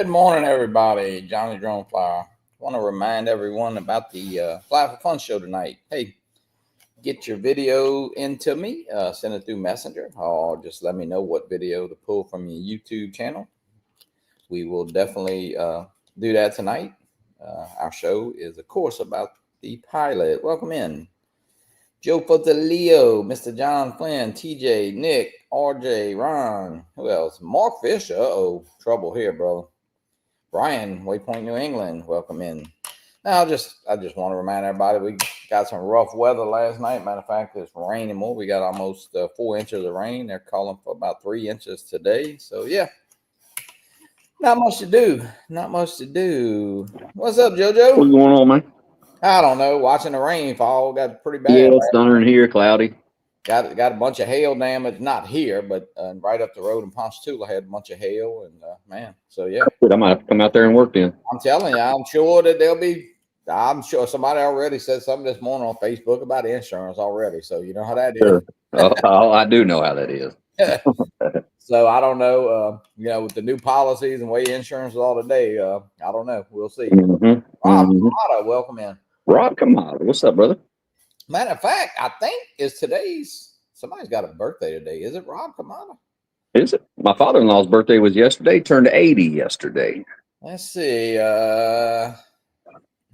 morning, everybody. Johnny Drone Flyer. I want to remind everyone about the Fly for Fun show tonight. Hey, get your video into me. Send it through Messenger, or just let me know what video to pull from your YouTube channel. We will definitely do that tonight. Our show is, of course, about the pilot. Welcome in. Joe Fotaleo, Mr. John Flynn, TJ, Nick, RJ, Ron. Who else? Mark Fisher. Uh-oh, trouble here, bro. Brian, Waypoint, New England. Welcome in. Now, I just want to remind everybody we got some rough weather last night. Matter of fact, it's raining more. We got almost 4 inches of rain. They're calling for about 3 inches today. So, yeah. Not much to do. Not much to do. What's up, JoJo? What's going on, man? I don't know. Watching the rain fall. Got pretty bad. Yeah, it's thundering here, cloudy. Got a bunch of hail damage. Not here, but right up the road in Ponchatoula had a bunch of hail. And, man, so, yeah. I might have to come out there and work then. I'm telling you, I'm sure that I'm sure somebody already said something this morning on Facebook about insurance already. So, you know how that is. Sure. Oh, I do know how that is. So I don't know, with the new policies and way insurance is all today, I don't know. We'll see. Mm-hmm. Rob Kamada, welcome in. Rob Kamada, what's up, brother? Matter of fact, I think somebody's got a birthday today. Is it Rob Kamada? Is it? My father-in-law's birthday was yesterday. Turned 80 yesterday. Let's see.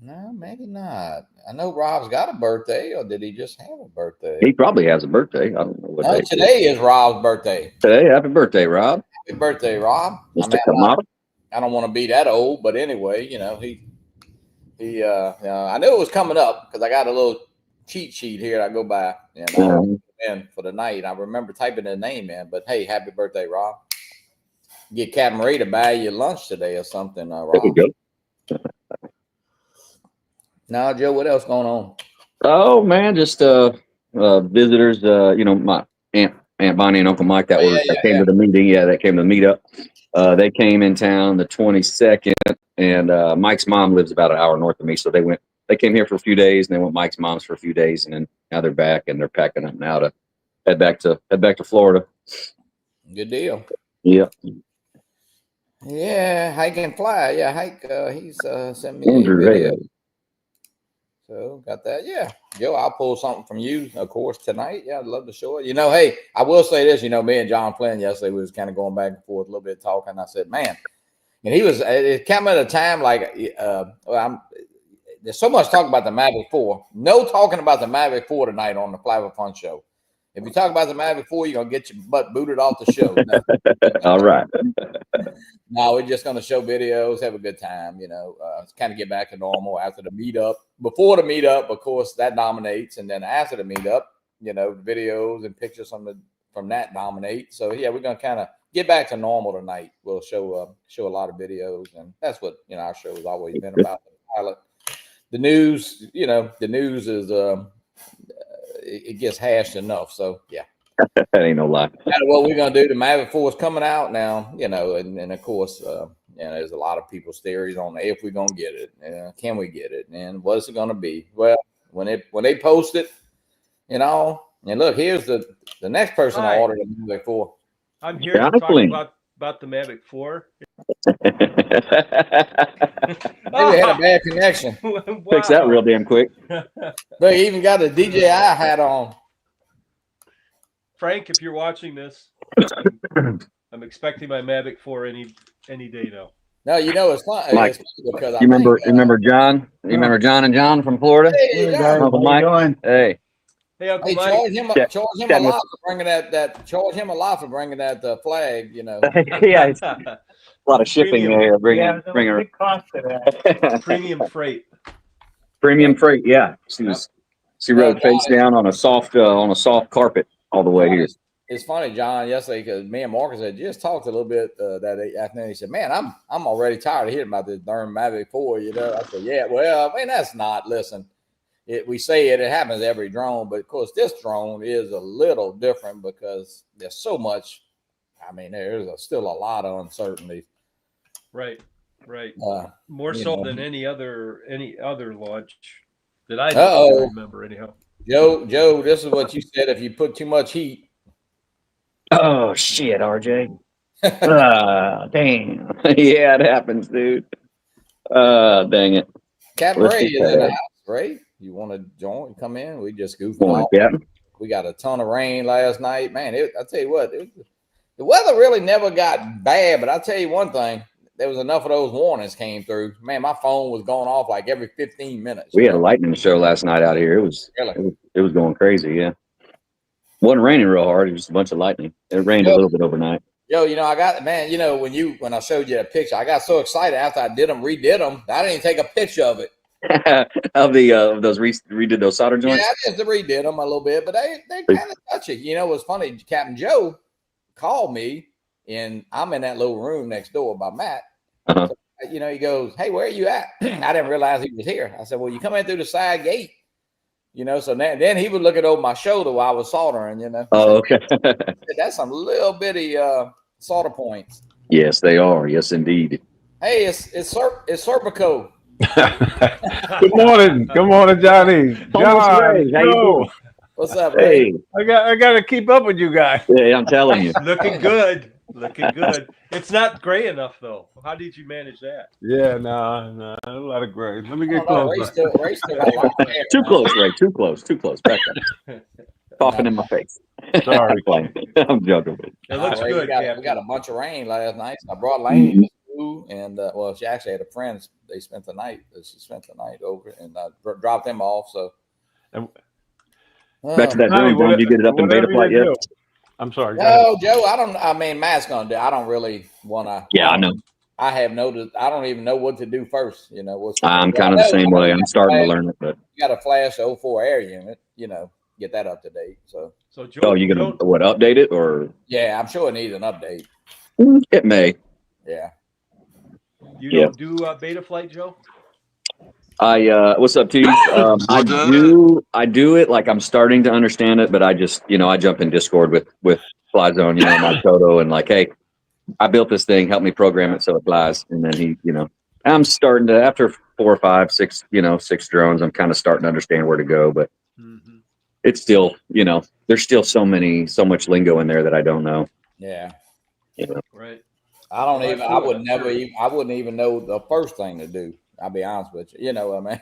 No, maybe not. I know Rob's got a birthday, or did he just have a birthday? He probably has a birthday. I don't know what day. Today is Rob's birthday. Today, happy birthday, Rob. Happy birthday, Rob. Mr. Kamada. I don't want to be that old, but anyway, he I knew it was coming up because I got a little cheat sheet here I go by and for the night. I remember typing the name in, but hey, happy birthday, Rob. Get Captain Ray to buy you lunch today or something, Rob. There you go. Now, Joe, what else going on? Oh man, just visitors. My Aunt Bonnie and Uncle Mike that came to the meeting. Yeah, that came to the meetup. They came in town the 22nd, and Mike's mom lives about an hour north of me, so they came here for a few days, and they went Mike's mom's for a few days, and then now they're back, and they're packing up now to head back to Florida. Good deal. Yeah. Yeah, Hike and Fly. Yeah, Hike. He's sent me Andrew a video. So got that. Yeah, Joe, I'll pull something from you, of course, tonight. Yeah, I'd love to show it. Hey, I will say this. Me and John Flynn yesterday was kind of going back and forth a little bit talking. I said, man, and it came at a time like there's so much talk about the Mavic 4. No talking about the Mavic 4 tonight on the Fly for Fun show. If you talk about the Mavic 4, you're going to get your butt booted off the show. All right. No, we're just going to show videos, have a good time, kind of get back to normal after the meetup. Before the meetup, of course, that dominates. And then after the meetup, videos and pictures from that dominate. So, yeah, we're going to kind of get back to normal tonight. We'll show a lot of videos. And that's what, our show has always been about, the pilot. The news, the news is it gets hashed enough. So, yeah. That ain't no lie. What we're going to do, the Mavic 4 is coming out now, and of course, there's a lot of people's theories on if we're going to get it, can we get it, and what is it going to be? Well, when they post it, and look, here's the next person I ordered the Mavic 4. I'm here to talk about the Mavic 4. Maybe I had a bad connection. Wow. Fix that real damn quick. Look, he even got a DJI hat on. Frank, if you're watching this, I'm expecting my Mavic 4 any day now. No, it's fun. Mike, because you remember John? You remember John and John from Florida? Hey, John. Uncle Mike. Hey, Uncle Mike. Charge him a lot for bringing that. Charge him a lot for bringing that flag. Yeah, it's a lot of shipping there. Bringing big cost to that. Premium freight. Premium freight. Yeah, she rode face down on a soft carpet all the way here. It's funny, John, yesterday, because me and Marcus had just talked a little bit that afternoon. He said, man, I'm already tired of hearing about this darn Mavic 4, I said, yeah, well, that's not, listen, we say it happens to every drone, but of course this drone is a little different because there's so much, there's still a lot of uncertainty. Right. More so than any other launch that I remember anyhow. Joe, this is what you said. If you put too much heat. Oh shit, RJ. Damn. Yeah, it happens, dude. Dang it. Captain Let's Ray see, is in the Pat. house. Ray, you want to join? Come in. We just goofing Morning, off. Captain. We got a ton of rain last night. Man, I tell you what, the weather really never got bad, but I'll tell you one thing. There was enough of those warnings came through. Man, my phone was going off like every 15 minutes. We had a lightning show last night out here. It was going crazy, yeah. Wasn't raining real hard. It was just a bunch of lightning. It rained a little bit overnight. Yo, I got, man, when I showed you that picture, I got so excited after I redid them. I didn't even take a picture of it. Of those redid those solder joints? Yeah, I just redid them a little bit, but they kind of touchy. It was funny. Captain Joe called me, and I'm in that little room next door by Matt. Uh-huh. So, he goes, "Hey, where are you at?" I didn't realize he was here. I said, "Well, you come in through the side gate." So then he would look over my shoulder while I was soldering. Oh, okay. That's some little bitty solder points. Yes, they are. Yes, indeed. Hey, it's Serpico. Good morning, Johnny. John, How you doing? What's up, Ray? Hey, I got to keep up with you guys. yeah, I'm telling you. Looking good. Looking good. It's not gray enough though. How did you manage that? Yeah, no, a lot of gray. Let me get Ray closer. still got a lot of hair, Too man. close, Ray. Too close. Back up. Coughing in my face. Sorry. I'm joking. It looks Ray, good. we got Captain. a bunch of rain last night. So I brought Lane to school, and she actually had a friend. They spent the night. She spent the night over, and I dropped them off. So Back to that Honey, drone. Did you get it up in beta whatever flight you yet? do. I'm sorry. go ahead. No, Joe, Matt's gonna do. I don't really want to. Yeah, I know. I have noticed. I don't even know what to do first. I'm kind of the same way. I'm starting to learn it, but You got a flash 04 air unit. Get that up to date. So So you gonna update it or? yeah, I'm sure it needs an update. It may. Yeah. You don't do beta flight, Joe? What's up, T? I do it like I'm starting to understand it, but I just, I jump in Discord with FlyZone, my Toto, and like, hey, I built this thing, help me program it so it flies. And then he, I'm starting to, after 4 or 5, 6, 6 drones, I'm kind of starting to understand where to go, but it's still, there's still so much lingo in there that I don't know. Yeah. Right. I wouldn't even know the first thing to do. I'll be honest with you. You know what I mean?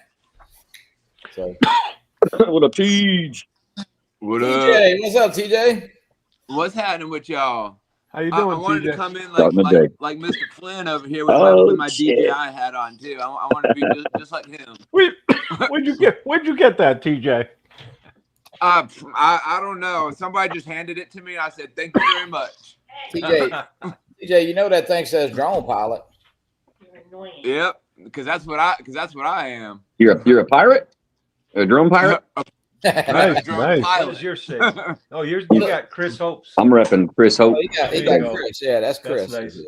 So What up, TJ? What up? TJ, what's up, TJ? What's happening with y'all? How you I doing, wanted TJ? to come in Starting the day. like Mr. Flynn over here with my shit. DJI hat on too. I want to be just like him. Where'd you get that, TJ? I don't know. Somebody just handed it to me. I said thank you very much. TJ, that thing says drone pilot. Yep, because that's what I am. You're a pirate? A drone pirate? Nice, Drone nice. What pilot. does yours say? Oh, you got Chris Hopes. I'm repping Chris Hope. Oh, he got There you go. Chris. Yeah, that's Chris. nice. Yeah.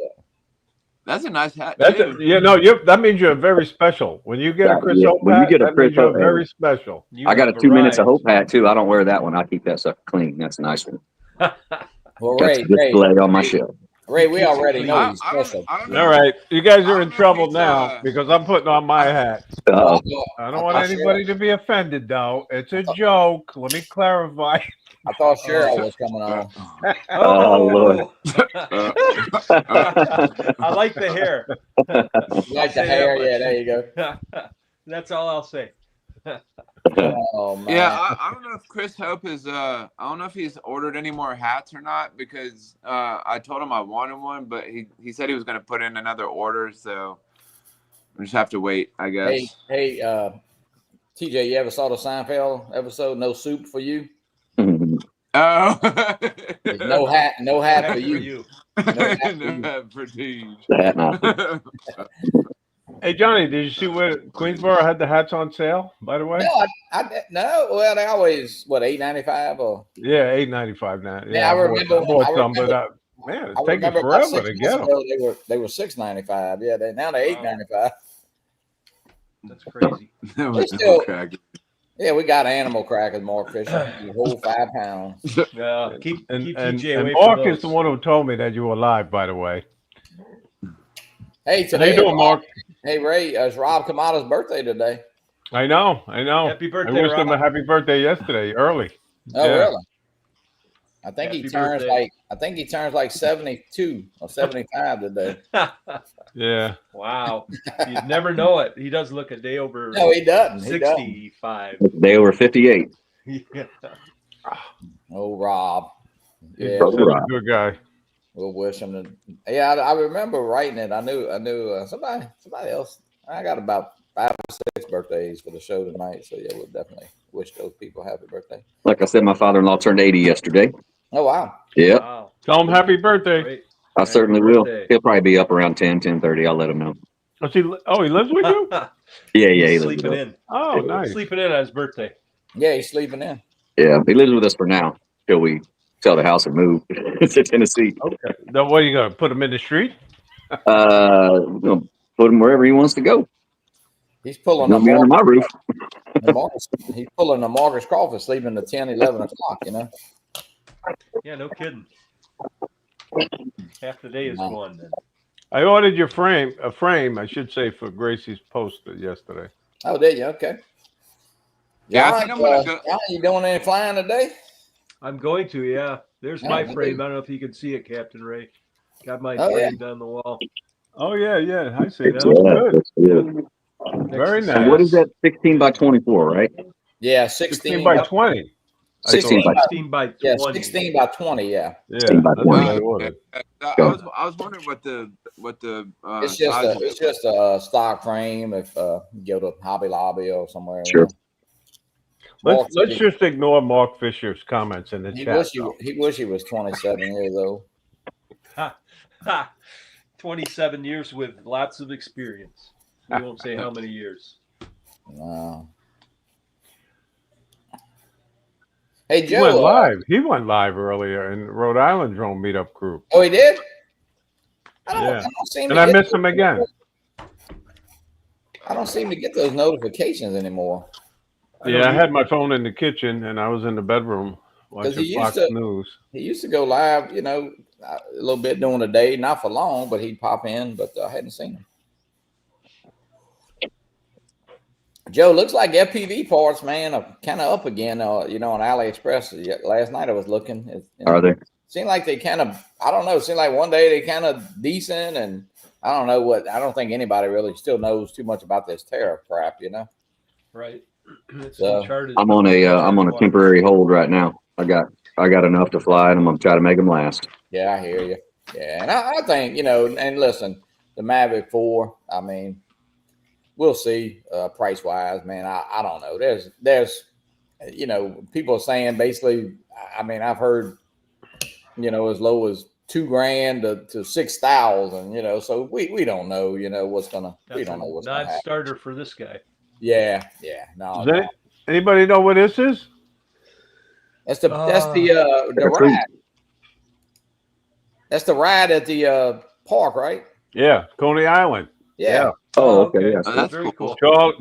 That's a nice hat That's too. that means you're very special. When you get a Chris Hope when you hat, get a that Chris means you're Hope, very special. You I got a have 2 minutes of arrived. hope hat too. I don't wear that one. I keep that stuff clean. That's a nice one. Well, Got Ray, to display on my shelf. we already know I he's don't special. know. All right, you guys are in I don't know trouble if it's, now because I'm putting on my hat. Uh, I don't want anybody to be offended, though. It's a joke. Let me clarify. I thought Cheryl was coming on. Oh, Lord. I like the hair. You like the say hair? that Yeah, much. there you go. That's all I'll say. Oh man. Yeah, I don't know if Chris Hope is. I don't know if he's ordered any more hats or not because I told him I wanted one, but he said he was going to put in another order, so we just have to wait, I guess. Hey, TJ, you ever saw the Seinfeld episode? No soup for you. Oh, There's no hat for Good you. no hat for Deej. That not. Hey, Johnny, did you see where Queensboro had the hats on sale, by the way? No, well, they always $8.95 or Yeah, $8.95 now. Yeah, I remember- I bought I some, remember- but man, it's I taking remember about forever 6 to get months them. ago, they were $6.95. Yeah, now they're $8.95. That's crazy. That was still- cracky. Yeah, we got animal crackers more efficient. The whole 5 pounds. Keep And TJ away Mark from is the those. one who told me that you were live, by the way. Hey, How today, you doing, Mark? Hey, Ray, it's Rob Kamada's birthday today. I know. Happy I birthday, wished him a Rob. happy birthday yesterday, early. Oh, Yeah. really? I think he Happy turns birthday. like 72 or 75 today. Yeah. Wow. You'd never know it. He does look a day over No, he doesn't. He doesn't. 65. They were 58. Yeah. Oh, Rob. He's Yeah, such a good guy. we'll wish him to. Yeah, I remember writing it. I knew somebody else. I got about 5 or 6 birthdays for the show tonight. So yeah, we'll definitely wish those people happy birthday. Like I said, my father-in-law turned 80 yesterday. Oh wow. Yep. Wow. Tell him happy birthday. Great. I Happy certainly will. birthday. He'll probably be up around 10:30. I'll let him know. He lives with you? Yeah, he He's lives sleeping with us. in. Oh, nice. Sleeping in on his birthday. Yeah, he's sleeping in. Yeah, he lives with us for now till we sell the house and move to Tennessee. Okay. Then what are you gonna put him in the street? We're gonna put him wherever he wants to go. He's pulling He'll be under my roof. he's pulling the Marcus Crawford sleeping to 10, 11 o'clock, you know. Yeah, no kidding. Half the day is gone then. I ordered a frame, I should say, for Gracie's poster yesterday. Oh, did you? Okay. Yeah, I John, think I'm gonna go. John, you doing any flying today? I'm going to, yeah. There's Yeah, my me frame. too. I don't know if you can see it, Captain Ray. Got my Oh, yeah. framed on the wall. Oh yeah, I see. That Yeah. looks good. Good. Very Next to nice. And what is that? 16 by 24, right? Yeah, 16 by 20. 16 by 16 by 20. Yeah, 16 by 20. Yeah, Yeah, 16 by that's what 20. I ordered. I was wondering what the it's size of it just a stock frame. If you go to Hobby Lobby or somewhere, you Sure. know. Mark, Let's just ignore Mark Fisher's comments in the he chat. wish he was 27 years old. Ha, ha. 27 years with lots of experience. We won't say how many years. No. Hey He Joe, went live. He went live earlier in Rhode Island Drone Meetup Group. Oh, he did. Yeah. I don't seem And to I get missed him again. I don't seem to get those notifications anymore. Yeah, I had my phone in the kitchen and I was in the bedroom 'Cause he watching used Fox to- News. He used to go live, you know, a little bit during the day, not for long, but he'd pop in. But I hadn't seen him. Joe, looks like FPV parts, man, are kind of up again. You know, on AliExpress. Last night I was looking. Are they? Seemed like they kind of, I don't know. It seemed like one day they kind of decent, and I don't know what. I don't think anybody really still knows too much about this tariff crap, you know. Right. It's So, uncharted. I'm on a temporary hold right now. I got enough to fly, and I'm gonna try to make them last. Yeah, I hear you. Yeah, and I think, you know, and listen, the Mavic 4. I mean, we'll see price wise, man. I don't know. There's, you know, people are saying basically. I mean, I've heard, you know, as low as $2,000 to 6,000. You know, so we don't know. You know what's gonna. That's we don't know what's gonna happen. non-starter for this guy. Yeah. No. Does anybody know what this is? That's the ride. That's the ride at the park, right? Yeah, Coney Island. Yeah. Oh, okay. Yeah. Oh, that's Very cool.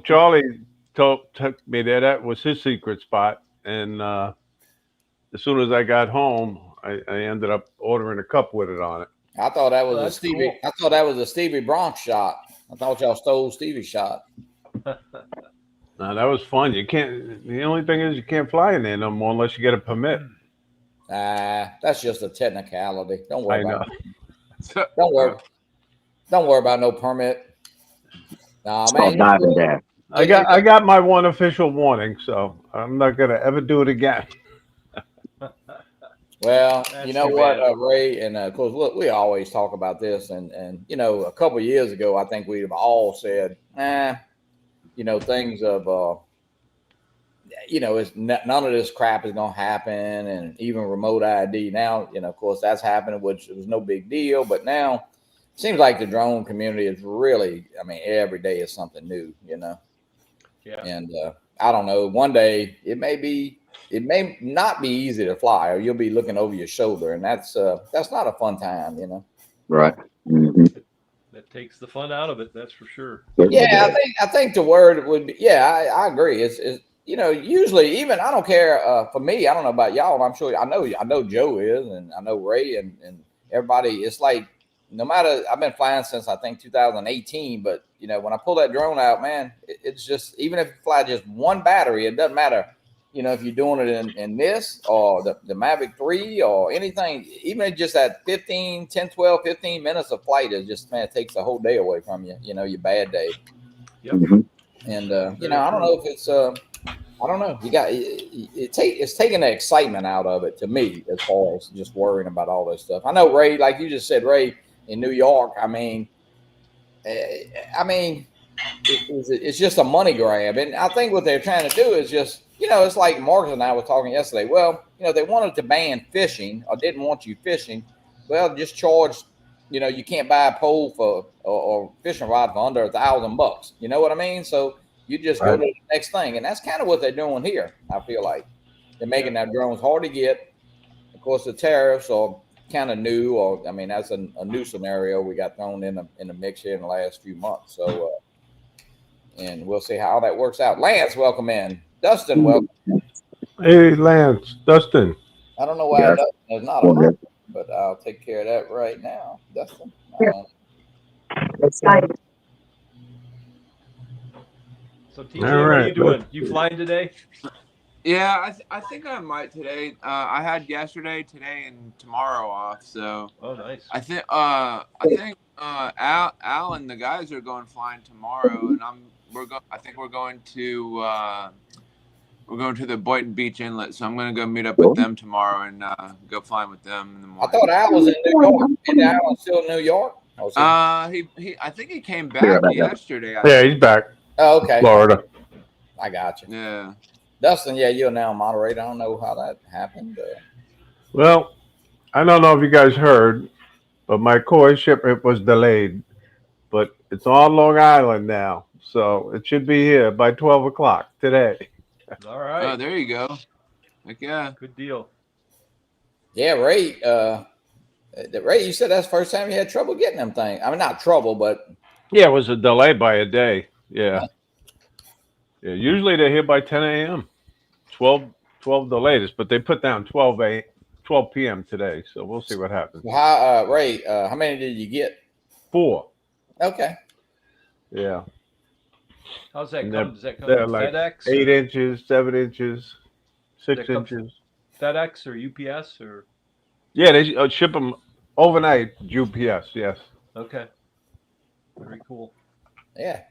Charlie took me there. That was his secret spot. And as soon as I got home, I ended up ordering a cup with it on it. I thought that was a That's Stevie. cool. I thought that was a Stevie Bronx shot. I thought y'all stole Stevie's shot. That was fun. You can't. The only thing is you can't fly in there no more unless you get a permit. That's just a technicality. Don't I worry know. about it. Don't worry about no permit. Nah, It's called man. diving dad. I got my one official warning, so I'm not gonna ever do it again. Well, That's you know too what, bad. Ray, and of course, look, we always talk about this, and you know, a couple of years ago, I think we've all said, you know, things of, you know, none of this crap is gonna happen, and even remote ID now, you know, of course, that's happening, which was no big deal, but now it seems like the drone community is really, I mean, every day is something new, you know. Yeah. And I don't know. One day it may not be easy to fly, or you'll be looking over your shoulder, and that's not a fun time, you know. Right. Mm-hmm. That takes the fun out of it. That's for sure. Yeah, I think the word would be. Yeah, I agree. It's you know, usually even I don't care. For me, I don't know about y'all. I'm sure I know Joe is, and I know Ray and everybody. It's like no matter. I've been flying since I think 2018, but you know when I pull that drone out, man, it's just even if you fly just one battery, it doesn't matter if you're doing it in this or the Mavic 3 or anything, even just that 10, 12, 15 minutes of flight is just, man, it takes a whole day away from you, your bad day. Yep. And, I don't know if it's, I don't know. You got it's taking the excitement out of it to me as far as just worrying about all this stuff. I know, Ray, like you just said, Ray, in New York, it's just a money grab. And I think what they're trying to do is just, it's like Marcus and I were talking yesterday. Well, they wanted to ban fishing or didn't want you fishing. Well, just charge, you can't buy a pole for or fishing rod for under $1,000. You know what I mean? So you just go to the next thing. And that's kind of what they're doing here. I feel like they're making that drones hard to get. Of course, the tariffs are kind of new, or that's a new scenario we got thrown in the mix here in the last few months. So, and we'll see how that works out. Lance, welcome in. Dustin, welcome. Hey, Lance, Dustin. I don't know why Dustin is not a mic, but I'll take care of that right now. Dustin. So, TJ, what are you doing? You flying today? Yeah, I think I might today. I had yesterday, today, and tomorrow off. So. Oh, nice. I think Al and the guys are going flying tomorrow, and I think we're going to the Boynton Beach Inlet. So I'm going to go meet up with them tomorrow and go flying with them in the morning. I thought Al was in New York. Is Al still in New York? I think he came back yesterday. Yeah, he's back. Oh, okay. Florida. I got you. Yeah. Dustin, you're now moderator. I don't know how that happened. Well, I don't know if you guys heard, but my koi shipment was delayed. But it's on Long Island now, so it should be here by 12 o'clock today. All right. Oh, there you go. Heck yeah. Good deal. Yeah, Ray. Ray, you said that's the first time you had trouble getting them things. Not trouble, but Yeah, it was a delay by a day. Yeah. Yeah. Usually they're here by 10 a.m. 12 the latest, but they put down 12 p.m. today, so we'll see what happens. how Ray? How many did you get? 4. Okay. Yeah. How's that And come? Does that come They're with like FedEx? 8 inches, 7 inches, 6 That comes- inches. FedEx or UPS or? Yeah, they ship them overnight. UPS, yes. Okay. Very cool. Yeah.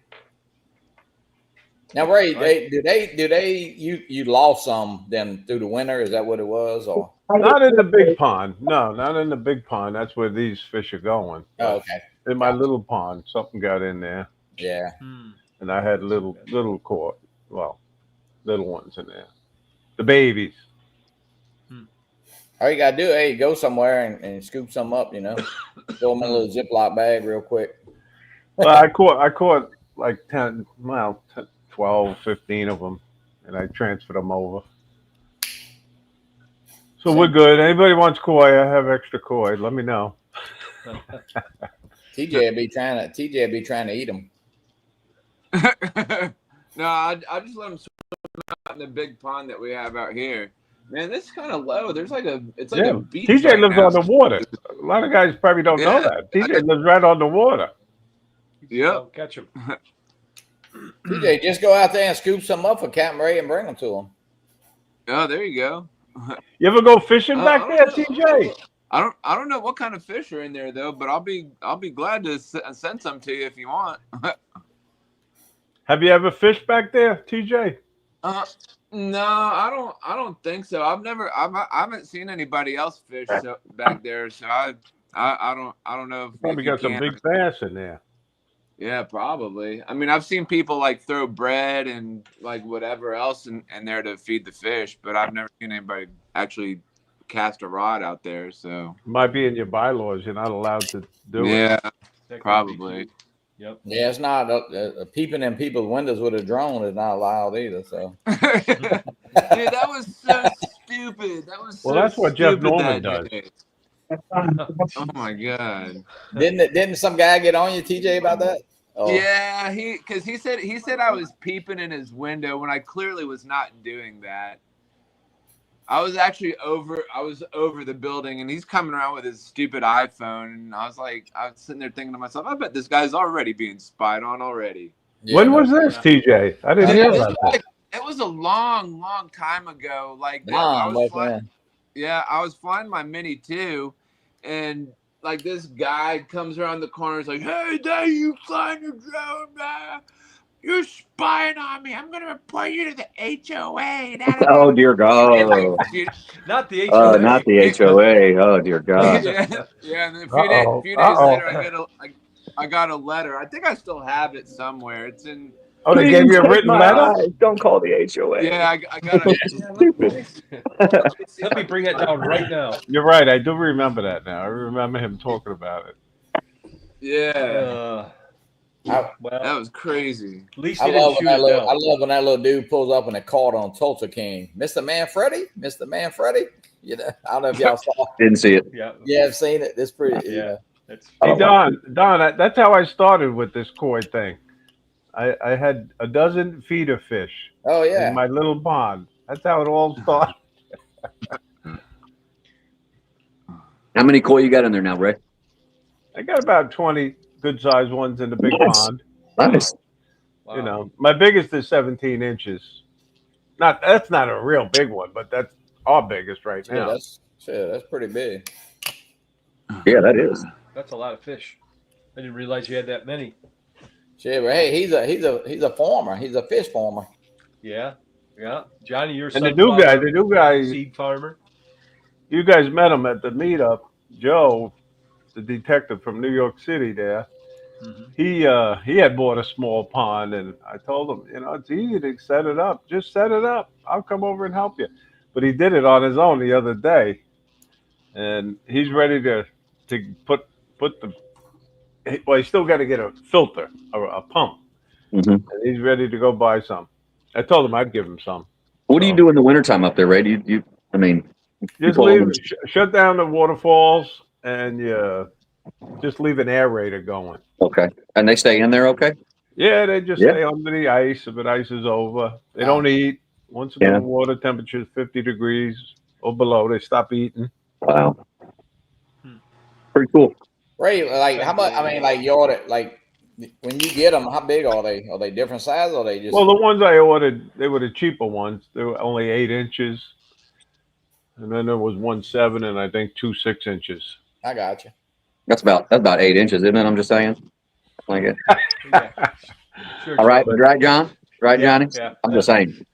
Now, Ray, you lost some then through the winter? Is that what it was, or? Not in the big pond. No, not in the big pond. That's where these fish are going. Oh, okay. In my little pond, something got in there, Yeah. and I had little little ones in there. The babies. All you gotta do, go somewhere and scoop some up. Throw them in a little Ziploc bag real quick. Well, I caught like 12, 15 of them, and I transferred them over. So we're good. Anybody wants koi? I have extra koi. Let me know. TJ would be trying to eat them. No, I just let them swim out in the big pond that we have out here. Man, this is kind of low. There's it's like a beach. TJ right lives now. on the water. A lot of guys probably don't know that. TJ lives right on the water. Yep. I'll catch them. TJ, just go out there and scoop some up for Captain Ray and bring them to him. Oh, there you go. You ever go fishing back I there, don't know. TJ? I don't know what kind of fish are in there though, but I'll be glad to send some to you if you want. Have you ever fished back there, TJ? No, I don't think so. I haven't seen anybody else fish back there, so I don't know if Probably you got some can. big bass in there. Yeah, probably. I've seen people like throw bread and like whatever else in there to feed the fish, but I've never seen anybody actually cast a rod out there. So Might be in your bylaws. You're not allowed to do it. yeah, That could probably. be too. Yep. Yeah, it's not peeping in people's windows with a drone is not allowed either. So, Dude, that was so stupid. That was so That's what Jeff stupid Norman that does. day. Oh my god. didn't some guy get on you, TJ, about that? Oh. Yeah, because he said I was peeping in his window when I clearly was not doing that. I was actually over the building, and he's coming around with his stupid iPhone, and I was sitting there thinking to myself, I bet this guy's already being spied on already. Yeah, When was this, TJ? I didn't hear about that. It was a long, long time ago. Like I was flying, I was flying my Mini 2, and like this guy comes around the corner. He's like, "Hey, Dad, you flying your drone, man? You're spying on me. I'm gonna report you to the HOA." Oh dear God! Not the HOA. Not the HOA. Oh dear God! Yeah. And then a few days later, I got a letter. I think I still have it somewhere. It's in. Oh, they gave you a written letter? Don't call the HOA. Yeah, I got it. Let me bring it down right now. You're right. I do remember that now. I remember him talking about it. Yeah. Well, that was crazy. At least I love when that little dude pulls up in a car on Tulsa King. Mr. Manfredi? You know, I don't know if y'all saw. Didn't see it. Yeah, I've seen it. It's pretty. Yeah. Hey, Don, that's how I started with this koi thing. I had a dozen feeder fish. Oh yeah. In my little pond. That's how it all started. How many koi you got in there now, Ray? I got about 20 good-sized ones in the big pond. Nice. Wow. You know, my biggest is 17 inches. That's not a real big one, but that's our biggest right now. That's pretty big. Yeah, that is. That's a lot of fish. I didn't realize you had that many. Shit, well, hey, he's a farmer. He's a fish farmer. Yeah. Johnny, you're and the new guy, seed farmer. You guys met him at the meetup. Joe, the detective from New York City there. Mm-hmm. He had bought a small pond, and I told him, you know, it's easy to set it up. Just set it up. I'll come over and help you. But he did it on his own the other day, and he's ready to put the. Well, he's still got to get a filter or a pump. Mm-hmm. And he's ready to go buy some. I told him I'd give him some. What do you do in the wintertime up there, Ray? Just shut down the waterfalls and just leave an aerator going. Okay. And they stay in there okay? Yeah, they just stay under the ice if it ices over. They don't eat. Once the water temperature is 50 degrees or below, they stop eating. Wow. Pretty cool. Ray, like how much? I mean, like you order, like when you get them, how big are they? Are they different sizes? Or are they just? Well, the ones I ordered, they were the cheaper ones. They were only 8 inches, and then there was 1 7 and I think 2 6 inches. I got you. That's about 8 inches, isn't it? I'm just saying. Like it. Sure, all right, John? Right, Johnny? Yeah. I'm just saying.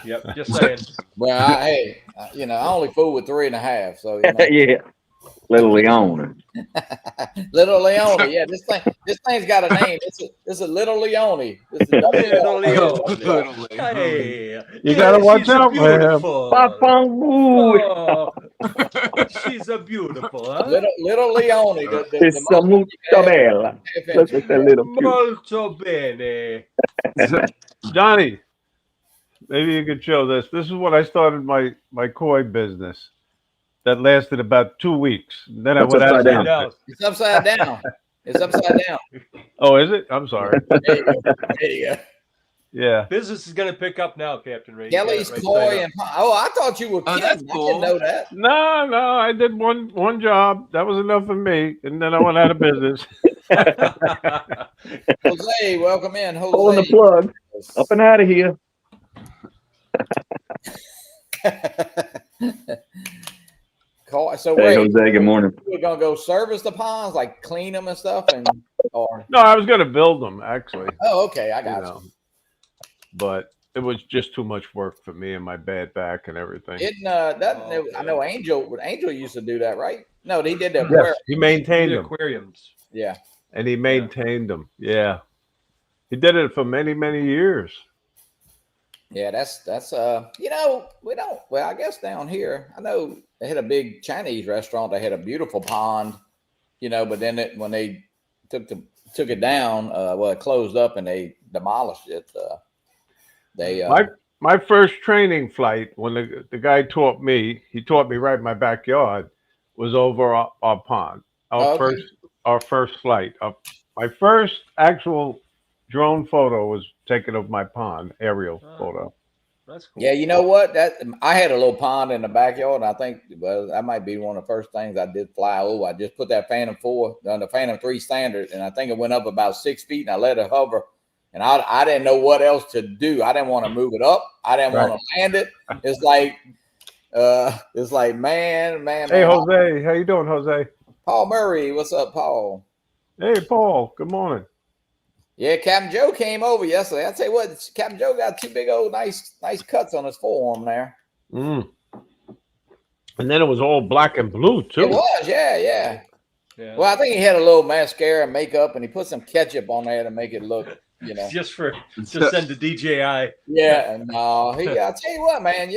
Yep, just saying. Well, hey, you know, I only fool with 3.5, so you know. Yeah. Little Leone. Little Leone, yeah. This thing's got a name. It's a Little Leone. Little Leone. Hey, you gotta watch out for him. Oh, she's a beautiful, huh? Little Leone. It's molto bella. Look at that little cute. Molto bene. Johnny, maybe you could show this. This is what I started my koi business. That lasted about 2 weeks. Then I went upside down. It's upside down. It's upside down. Oh, is it? I'm sorry. There you go. Yeah. Business is going to pick up now, Captain Ray. Kelly's koi and I thought you were kidding. That's cool. I didn't know that. No, I did one job. That was enough for me, and then I went out of business. Jose, welcome in. Jose. Pulling the plug. Up and out of here. So hey, wait, Jose, good morning. We're gonna go service the ponds, like clean them and stuff, or no, I was gonna build them actually. Oh, okay, I got you. But it was just too much work for me and my bad back and everything. I know Angel used to do that, right? No, he did that. Yes, he maintained them. Aquariums. Yeah, and he maintained them. Yeah, he did it for many years. Yeah, that's you know, we don't. Well, I guess down here, I know they had a big Chinese restaurant. They had a beautiful pond, you know, but then when they took it down, it closed up and they demolished it. My first training flight, when the guy taught me, he taught me right in my backyard, was over our pond. Our first flight. My first actual drone photo was taken of my pond, aerial photo. That's cool. Yeah, you know what? I had a little pond in the backyard, and I think that might be one of the first things I did fly over. I just put that Phantom 4 on the Phantom 3 standard, and I think it went up about 6 feet, and I let it hover, and I didn't know what else to do. I didn't want to move it up. I didn't want to land it. It's like man. Hey, Jose, how you doing, Jose? Paul Murray, what's up, Paul? Hey, Paul. Good morning. Yeah, Captain Joe came over yesterday. I tell you what, Captain Joe got two big old nice cuts on his forearm there. And then it was all black and blue too. It was, yeah. Well, I think he had a little mascara and makeup, and he put some ketchup on there to make it look, just send to DJI. Yeah, and I tell you what, man,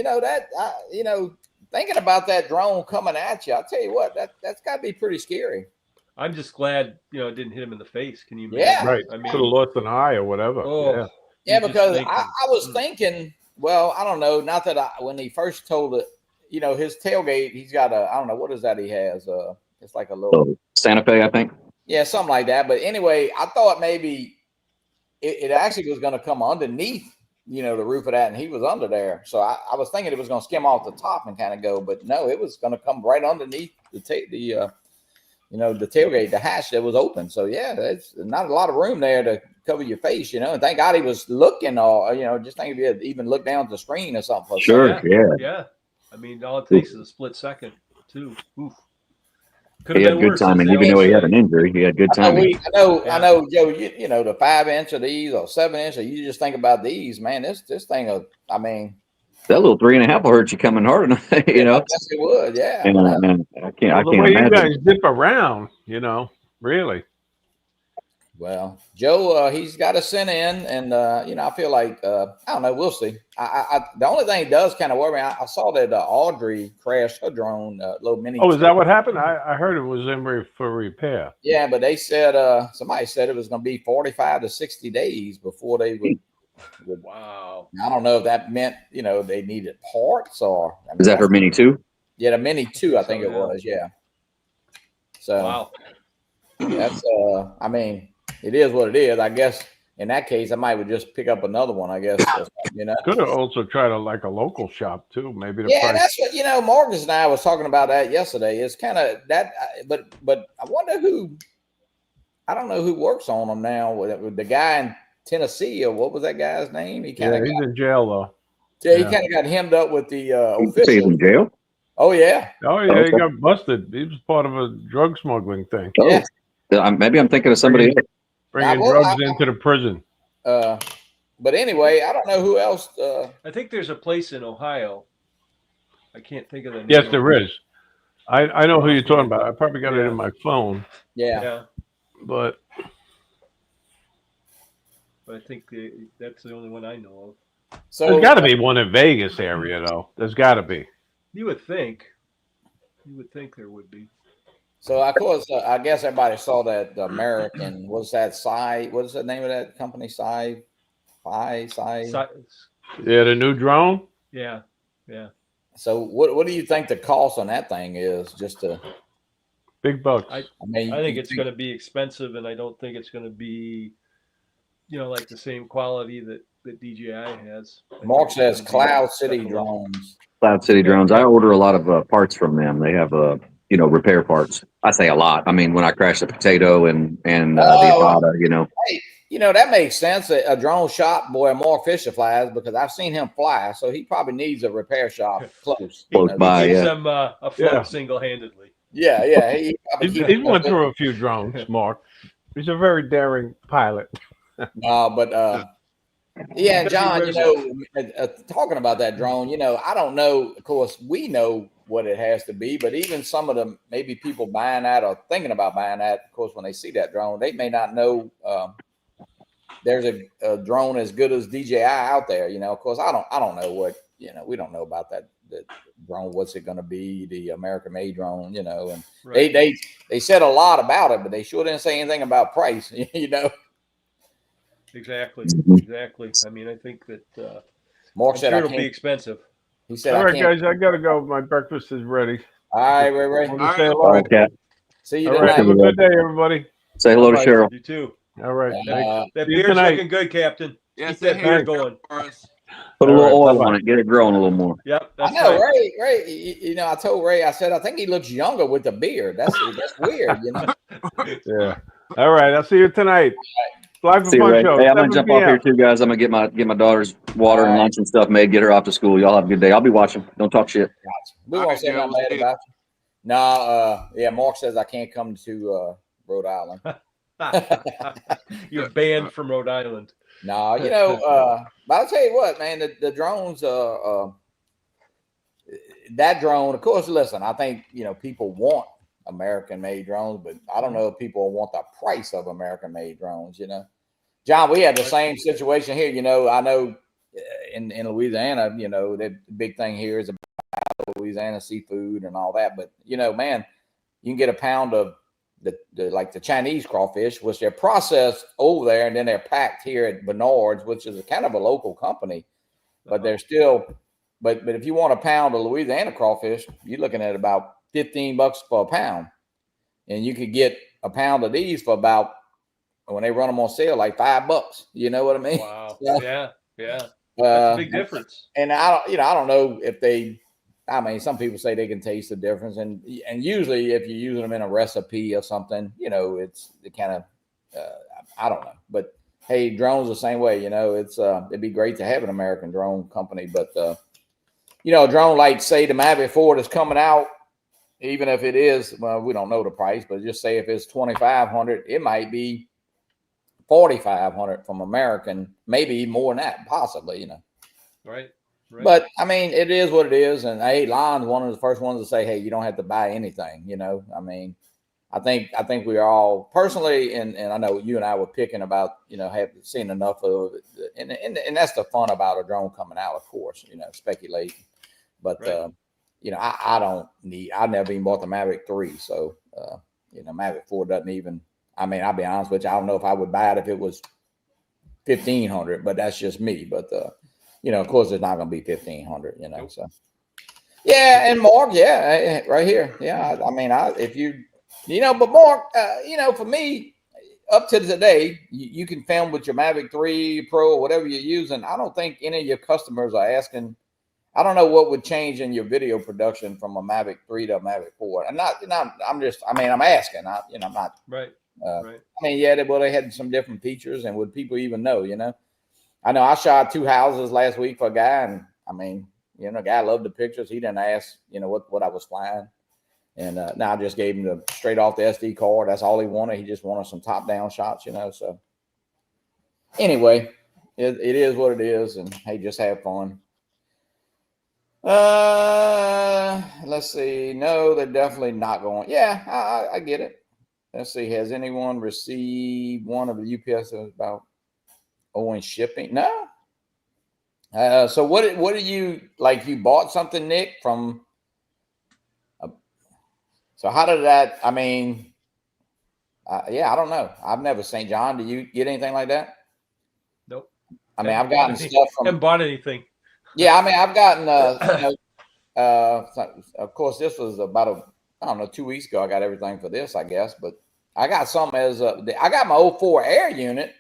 thinking about that drone coming at you, I tell you what, that's got to be pretty scary. I'm just glad it didn't hit him in the face. Can you imagine? Yeah, right. I mean, could have lost an eye or whatever. Oh, yeah, because I was thinking, well, I don't know, not that when he first told it, his tailgate, he's got I don't know, what is that he has? It's like a little Santa Fe, I think. Yeah, something like that. But anyway, I thought maybe it actually was going to come underneath, the roof of that, and he was under there. So I was thinking it was going to skim off the top and kind of go, but no, it was going to come right underneath the tailgate, the hatch that was open. So yeah, there's not a lot of room there to cover your face, and thank God he was looking, or just think if he had even looked down at the screen or something. Sure, yeah. I mean, all it takes is a split second, too. Oof. He had good timing, even though he had an injury. He had good timing. I know, Joe. The 5-inch of these or 7-inch, or you just think about these, man. This thing, that little 3.5 will hurt you coming hard enough, Yes, it would, yeah. And I can't the way imagine. you guys dip around, really. Well, Joe, he's got to send in, and I feel like I don't know. We'll see. The only thing that does kind of worry me. I saw that Audrey crashed her drone, little mini. Oh, is that what happened? I heard it was for repair. Yeah, but they said somebody said it was going to be 45 to 60 days before they would. Wow. I don't know if that meant they needed parts or. Is that her Mini 2? Yeah, the Mini 2, I think it was. Yeah. So. Wow. That's it is what it is. I guess in that case, I might would just pick up another one. I guess Could have also tried a local shop too. Maybe the price. That's what Marcus and I was talking about that yesterday. It's kind of that, but I wonder who. I don't know who works on them now. With the guy in Tennessee, or what was that guy's name? He he's in jail though. Yeah, he kind of got hemmed up with the official. He's in jail. Oh yeah. Oh yeah, he got busted. He was part of a drug smuggling thing. Yeah. Maybe I'm thinking of somebody else. Bringing drugs into the prison. But anyway, I don't know who else. I think there's a place in Ohio. I can't think of the name. Yes, there is. I know who you're talking about. I probably got it in my phone. Yeah. But I think that's the only one I know of. So there's got to be one in Vegas area, though. There's got to be. You would think there would be. So of course, I guess everybody saw that American. What's that? What's the name of that company? Yeah, the new drone. Yeah. So what do you think the cost on that thing is? Just to big bucks. I think it's going to be expensive, and I don't think it's going to be, like the same quality that DJI has. Mark says Cloud City drones. Cloud City drones. I order a lot of parts from them. They have repair parts. I say a lot. I mean, when I crash the Potato and the Avata, Hey, that makes sense. A drone shop boy, Mark Fisher flies because I've seen him fly, so he probably needs a repair shop close by. He keeps them afloat single-handedly. Yeah. He went through a few drones, Mark. He's a very daring pilot. Yeah, John, talking about that drone, I don't know. Of course, we know what it has to be, but even some of them, maybe people buying that or thinking about buying that, of course, when they see that drone, they may not know there's a drone as good as DJI out there. Of course, I don't know what, we don't know about that drone. What's it going to be? The American-made drone, and right. They said a lot about it, but they sure didn't say anything about price, Exactly. I mean, I think that Mark said it'll be expensive. He said, "All right, guys, I gotta go. My breakfast is ready." All right, Ray. Say hello. Okay. See you tonight. Right, have a good day, everybody. Say hello to Cheryl. You too. All right. That beard's looking good, Captain. Yes, keep that beard going. Put a little oil on it. Get it growing a little more. Yep. I know, right. Ray. I told Ray. I said, I think he looks younger with the beard. That's weird. Yeah. All right. I'll see you tonight. Fly for See you, Fun Ray. Show. Hey, I'm gonna 7 jump off p.m. here too, guys. I'm gonna get my daughter's water All and right. lunch and stuff made. Get her off to school. Y'all have a good day. I'll be watching. Don't talk shit. Gotcha. We All won't right, say Joe, nothing we'll bad see you. about you. No, yeah, Mark says I can't come to Rhode Island. You're banned from Rhode Island. No, but I'll tell you what, man, the drones, that drone, of course, listen, I think, people want American-made drones, but I don't know if people want the price of American-made drones, John, we had the same situation here, I know in Louisiana, the big thing here is about Louisiana seafood and all that, but, man, you can get a pound of the Chinese crawfish, which they're processed over there, and then they're packed here at Bernard's, which is kind of a local company, but they're still, but if you want a pound of Louisiana crawfish, you're looking at about $15 for a pound, and you could get a pound of these for about, when they run them on sale, like $5. You know what I mean? Wow. Yeah. That's a big difference. And I don't know if some people say they can taste the difference, and usually if you're using them in a recipe or something, it's the kind of I don't know, but hey, drones the same way, it's it'd be great to have an American drone company, but a drone like say the Mavic 4 that's coming out, even if it is, well, we don't know the price, but just say if it's $2,500, it might be $4,500 from American, maybe more than that, possibly, Right. But I mean, it is what it is, and hey, Lon's one of the first ones to say, "Hey, you don't have to buy anything." I mean, I think we are all personally, and I know you and I were picking about, have seen enough of it, and that's the fun about a drone coming out, of course, speculating. But right. I've never even bought the Mavic 3, so Mavic 4 doesn't even. I mean, I'll be honest with you, I don't know if I would buy it if it was $1,500, but that's just me. But of course, it's not going to be $1,500. Nope. So yeah, and Mark, yeah, right here, yeah. I mean, if you, but Mark, for me, up to today, you can film with your Mavic 3 Pro or whatever you're using. I don't think any of your customers are asking. I don't know what would change in your video production from a Mavic 3 to a Mavic 4. I'm asking. I'm not. Right. Right. I mean, yeah, they had some different features, and would people even know? I know I shot 2 houses last week for a guy, and I mean, the guy loved the pictures. He didn't ask, what I was flying, and now I just gave him straight off the SD card. That's all he wanted. He just wanted some top down shots, So anyway, it is what it is, and hey, just have fun. Let's see. No, they're definitely not going. Yeah, I get it. Let's see. Has anyone received one of the UPS about owing shipping? No. So what do you like? You bought something, Nick, from? So how did that? I mean, yeah, I don't know. I've never seen. John, do you get anything like that? Nope. I mean, I've gotten stuff from. Haven't bought anything. Yeah, I mean, I've gotten. Of course, this was about 2 weeks ago. I got everything for this, I guess, but I got something I got my 04 Air unit.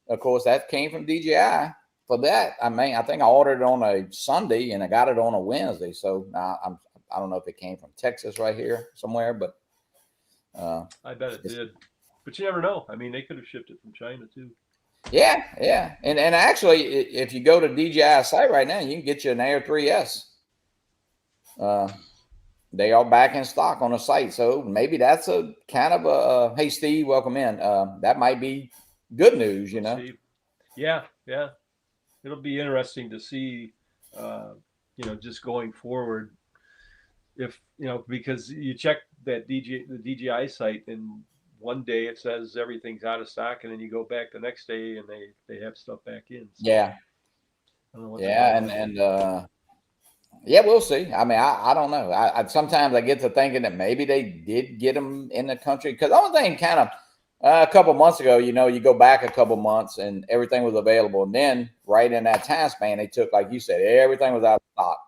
Of course, that came from DJI. For that, I mean, I think I ordered it on a Sunday and I got it on a Wednesday. So now I don't know if it came from Texas right here somewhere, but I bet it did. But you never know. I mean, they could have shipped it from China too. Yeah, and actually, if you go to DJI site right now, you can get you an Air 3S. They are back in stock on the site, so maybe that's a kind of a hey, Steve, welcome in. That might be good news, Steve. Yeah, it'll be interesting to see, just going forward. If because you check that the DJI site, and one day it says everything's out of stock, and then you go back the next day and they have stuff back in. So yeah, I don't know what yeah, we'll see. I mean, I don't know. I sometimes I get to thinking that maybe they did get them in the country, because the only thing kind of a couple months ago, you go back a couple months and everything was available, and then right in that time span, they took, like you said, everything was out of stock.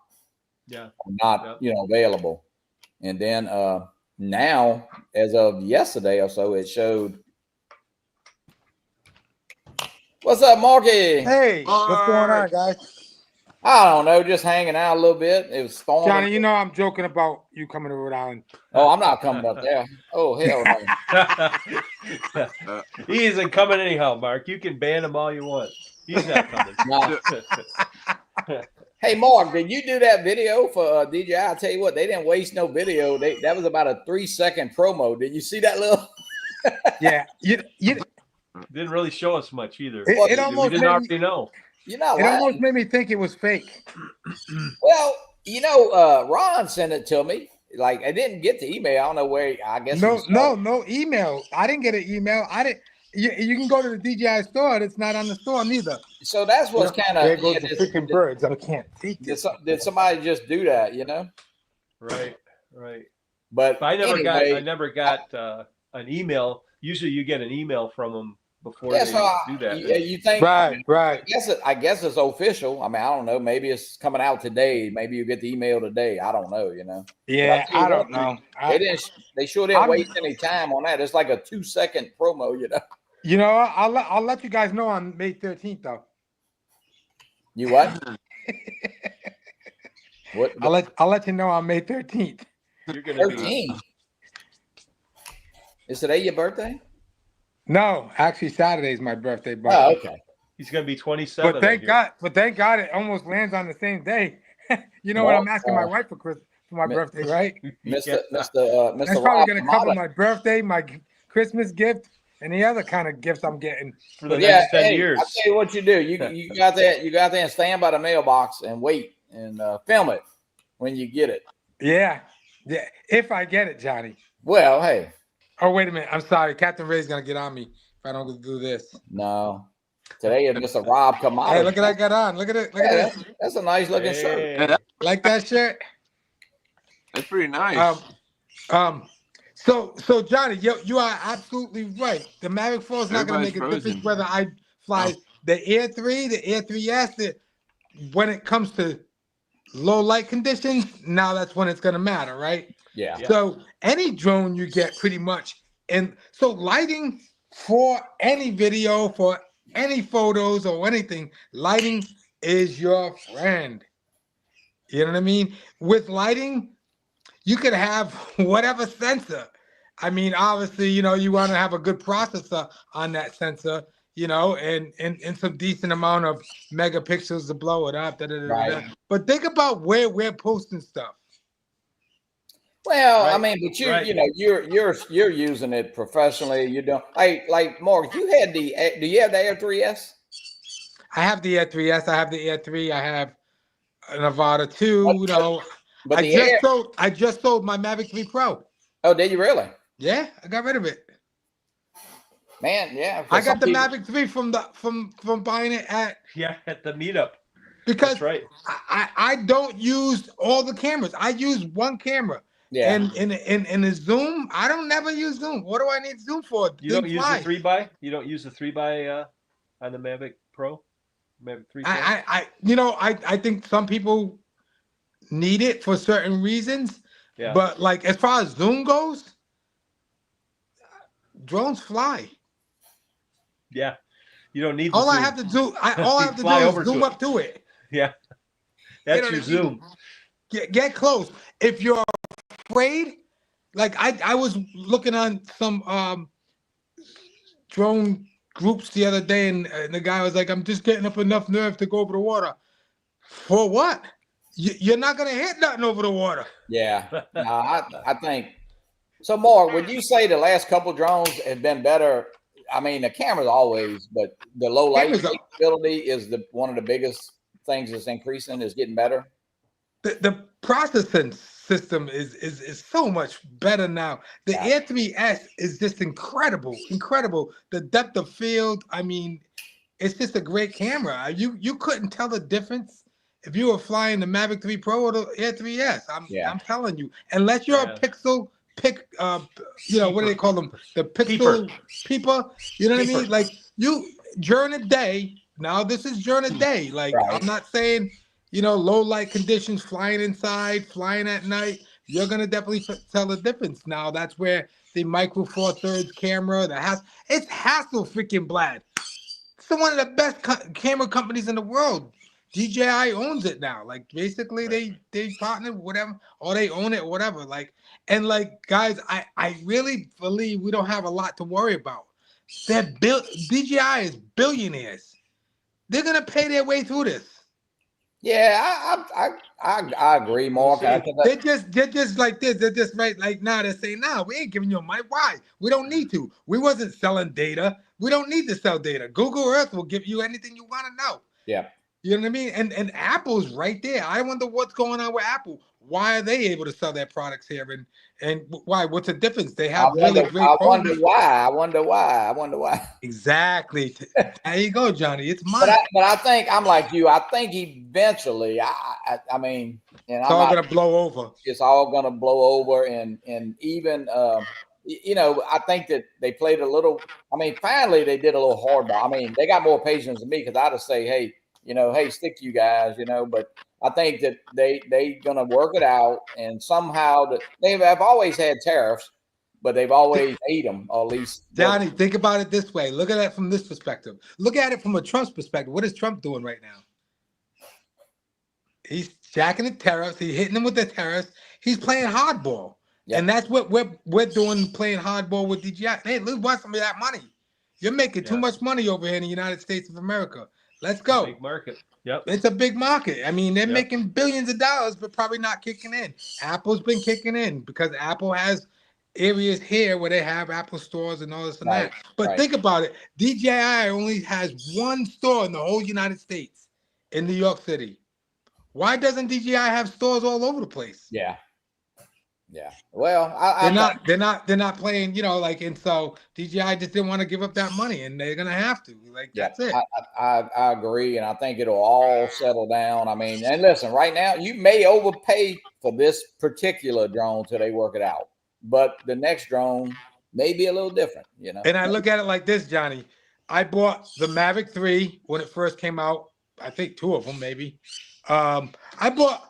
Yeah, not available, and then now, as of yesterday or so, it showed. What's up, Marky? Hey, what's going on, guys? I don't know, just hanging out a little bit. It was storming. Johnny, I'm joking about you coming to Rhode Island. Oh, I'm not coming up there. Oh, hell no. He isn't coming anyhow, Mark. You can ban him all you want. He's not coming. No. Hey, Mark, did you do that video for DJI? I tell you what, they didn't waste no video. That was about a 3-second promo. Did you see that little? Yeah, you Didn't really show us much either. It we almost didn't made already know. You're not it lying. almost made me think it was fake. Well, Ron sent it to me. Like, I didn't get the email. I don't know where. I guess No email. I didn't get an email. I didn't. You can go to the DJI store. And it's not on the store neither. So that's what's kind of. There goes the freaking birds. I can't take Did, this. did somebody just do that? Right. But I never anyway, got an email. Usually, you get an email from them before Yeah, they so do that. you think Right. I guess it's official. I mean, I don't know. Maybe it's coming out today. Maybe you get the email today. I don't know. Yeah, But I don't know. They sure didn't I'm- waste any time on that. It's like a 2-second promo. I'll let you guys know on May 13th though. You what? What? I'll let you know on May 13th. You're gonna be 13. Is today your birthday? No, actually Saturday is my birthday. But Oh, okay. he's gonna be 27. But thank God it almost lands on the same day. You know what I'm asking my wife for my birthday, right? Mr. That's Mr. probably Rob gonna cover Kamala. my birthday, my Christmas gift, and the other kind of gifts I'm getting. for the But yeah, next 10 hey, years. I'll tell you what you do. You got that. You got there and stand by the mailbox and wait and film it when you get it. Yeah. If I get it, Johnny. Well, hey, Oh, wait a minute. I'm sorry. Captain Ray's gonna get on me if I don't do this. no. Today is Mr. Rob Kamala. Hey, look at that got on. Look at it. Look at it. That's a nice looking shirt. Hey. Like that shirt? That's pretty nice. So Johnny, you are absolutely right. The Mavic 4 is not going to make a Everybody's difference frozen. whether I fly the Air 3, the Air 3S. When it comes to low light conditions, now that's when it's going to matter, right? Yeah. So any drone you get pretty much, and so lighting for any video, for any photos or anything, lighting is your friend. You know what I mean? With lighting, you could have whatever sensor. I mean, obviously, you want to have a good processor on that sensor, and some decent amount of megapixels to blow it up. Right. But think about where we're posting stuff. Well, Right. I mean, but Right. you're using it professionally. You don't like Mark. Do you have the Air 3S? I have the Air 3S. I have the Air 3. I have a Nevada 2. But I just sold my Mavic 3 Pro. Oh, did you really? Yeah, I got rid of it. Man, yeah. I got the Mavic 3 from buying it at the meetup. because That's right. I don't use all the cameras. I use one camera. Yeah. And in the Zoom, I don't never use Zoom. What do I need Zoom for? You don't Thing use flies. the 3x? You don't use the 3x on the Mavic Pro? Mavic 3 Pro? I think some people need it for certain reasons. Yeah. But like as far as Zoom goes, drones fly. Yeah. You don't need the All I Zoom. have to do, all I have to do Fly over is to zoom it. up to it. Yeah. That's know your what I mean? Zoom. Get close. If you're afraid, like I was looking on some drone groups the other day, and the guy was like, "I'm just getting up enough nerve to go over the water." For what? You're not gonna hit nothing over the water. Yeah. No, I think so. Mark, would you say the last couple drones have been better? I mean, the cameras always, but the low light Cameras are- capability is one of the biggest things that's increasing, is getting better. The processing system is so much better now. The Yeah. Air 3S is just incredible. The depth of field, I mean, it's just a great camera. You couldn't tell the difference if you were flying the Mavic 3 Pro or the Air 3S. I'm telling you, unless you're Yeah. a pixel what do they call them? The pixel peeper. You know what I Peeper. mean? Like during the day. Now this is during the day. Like Right. I'm not saying low light conditions, flying inside, flying at night. You're gonna definitely tell the difference. Now that's where the Micro Four Thirds camera, it's Hasselblad freaking Blad. It's one of the best camera companies in the world. DJI owns it now. Like basically they partner whatever, or they own it, whatever. Like, and like guys, I really believe we don't have a lot to worry about. DJI is billionaires. They're gonna pay their way through this. Yeah, I agree, Mark. I think They're just like this. They're just right like now. They're saying, "No, we ain't giving you money. Why? We don't need to. We wasn't selling data. We don't need to sell data. Google Earth will give you anything you want to know." yeah. You know what I mean? And Apple's right there. I wonder what's going on with Apple. Why are they able to sell their products here? And why? What's the difference? They have really great. I wonder why. Exactly. There you go, Johnny. It's money. But I think I'm like you. I think eventually, I mean, and It's all gonna blow over. It's all gonna blow over, and even you know, I think that they played a little. I mean, finally they did a little hardball. I mean, they got more patience than me because I'd have say, hey, you know, hey, stick to you guys, you know. But I think that they gonna work it out, and somehow that they have always had tariffs, but they've always ate them, or at least. Johnny, think about it this way. Look at it from this perspective. Look at it from a Trump's perspective. What is Trump doing right now? He's jacking the tariffs. He's hitting them with the tariffs. He's playing hardball. Yep. And that's what we're doing, playing hardball with DJI. Hey, let's want some of that money. You're making too much money over here in the United States of America. Let's go. Big market. Yep. It's a big market. I mean, they're making billions of dollars, but probably not kicking in. Apple's been kicking in because Apple has areas here where they have Apple stores and all this and that. But think about it. DJI only has one store in the whole United States in New York City. Why doesn't DJI have stores all over the place? Yeah. Yeah. Well, they're not playing, you know, like, and so DJI just didn't want to give up that money, and they're gonna have to. Like, that's it. I agree, and I think it'll all settle down. I mean, and listen, right now you may overpay for this particular drone till they work it out, but the next drone may be a little different, you know. And I look at it like this, Johnny. I bought the Mavic 3 when it first came out. I think 2 of them, maybe. I bought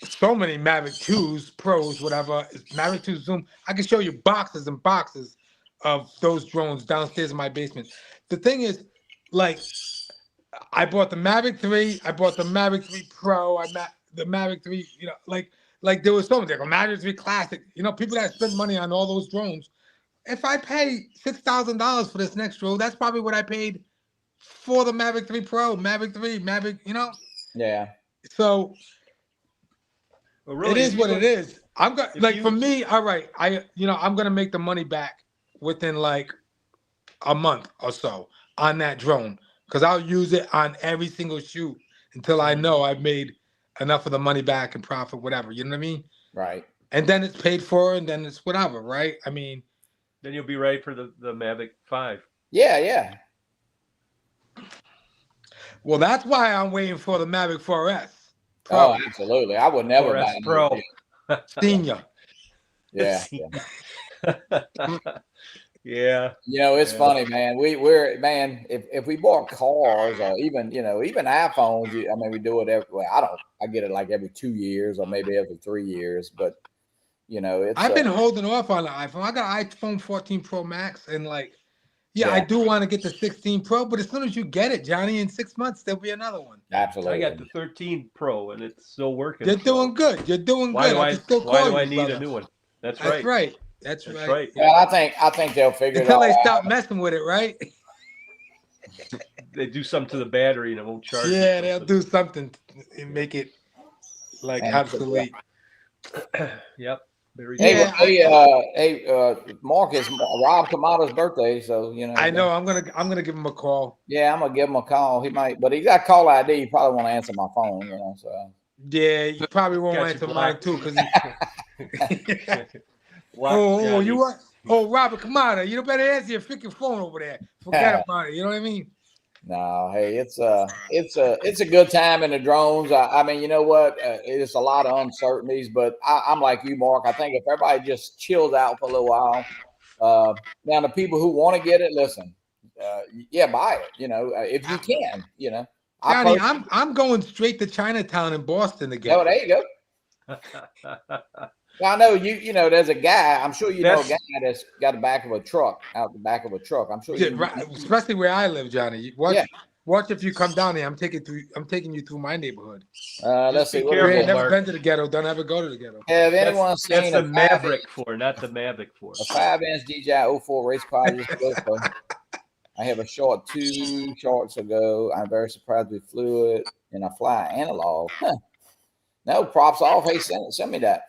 so many Mavic 2s, Pros, whatever. Mavic 2 Zoom. I can show you boxes and boxes of those drones downstairs in my basement. The thing is, like, I bought the Mavic 3. I bought the Mavic 3 Pro. The Mavic 3, you know, like there was so many. Like a Mavic 3 Classic. You know, people that spend money on all those drones. If I pay $6,000 for this next drone, that's probably what I paid for the Mavic 3 Pro, Mavic 3, Mavic, you know? Yeah. So well, really, it is what it is. I'm going like for me, all right, I'm gonna make the money back within like a month or so on that drone. Because I'll use it on every single shoot until I know I've made enough of the money back and profit, whatever. You know what I mean? Right. And then it's paid for, and then it's whatever, right? I mean, then you'll be ready for the Mavic 5. Yeah, yeah. Well, that's why I'm waiting for the Mavic 4S. Pro. Oh, absolutely. I would never buy Pro. Senior. Yeah. Yeah. You know, it's funny, man. We're man, if we bought cars or even iPhones, I mean, we do it I get it like every 2 years or maybe every 3 years, but you know, it's I've been holding off on the iPhone. I got an iPhone 14 Pro Max, and like, I do want to get the 16 Pro, but as soon as you get it, Johnny, in 6 months there'll be another one. Absolutely. I got the 13 Pro, and it's still working. You're doing good. You're doing good. Why do I need a new one? That's right. That's right. Well, I think they'll figure until it out. they stop messing with it, right? They do something to the battery and it won't charge. Yeah, they'll do something and make it like obsolete. Yep. Hey, Mark, it's Rob Kamada's birthday, so you know. I know. I'm gonna give him a call. Yeah, I'm gonna give him a call. He might, but he got call ID. He probably won't answer my phone, you know. So. Yeah, you probably won't answer mine too, because. You what? Oh, Robert Kamada, you better answer your freaking phone over there. Forget about it. You know what I mean? No, hey, it's a good time in the drones. I mean, you know what? It's a lot of uncertainties, but I'm like you, Mark. I think if everybody just chills out for a little while, now the people who want to get it, listen, buy it. You know, if you can, you know. Johnny, I'm going straight to Chinatown in Boston again. Oh, there you go. Well, I know you know there's a guy. I'm sure you know a guy that's got the back of a truck out the back of a truck. I'm sure. Especially where I live, Johnny. Watch if you come down here. I'm taking you through my neighborhood. Let's see. be What You is careful, ain't it? never Mark. been to the ghetto. Don't ever go to the ghetto. Have anyone That's seen the a Maverick 4, not the Mavic 4. a 5-inch DJI 04 race car I just built? I have a short 2 shorts ago. I'm very surprised we flew it in a fly analog. Huh. No, props off. Hey, send me that.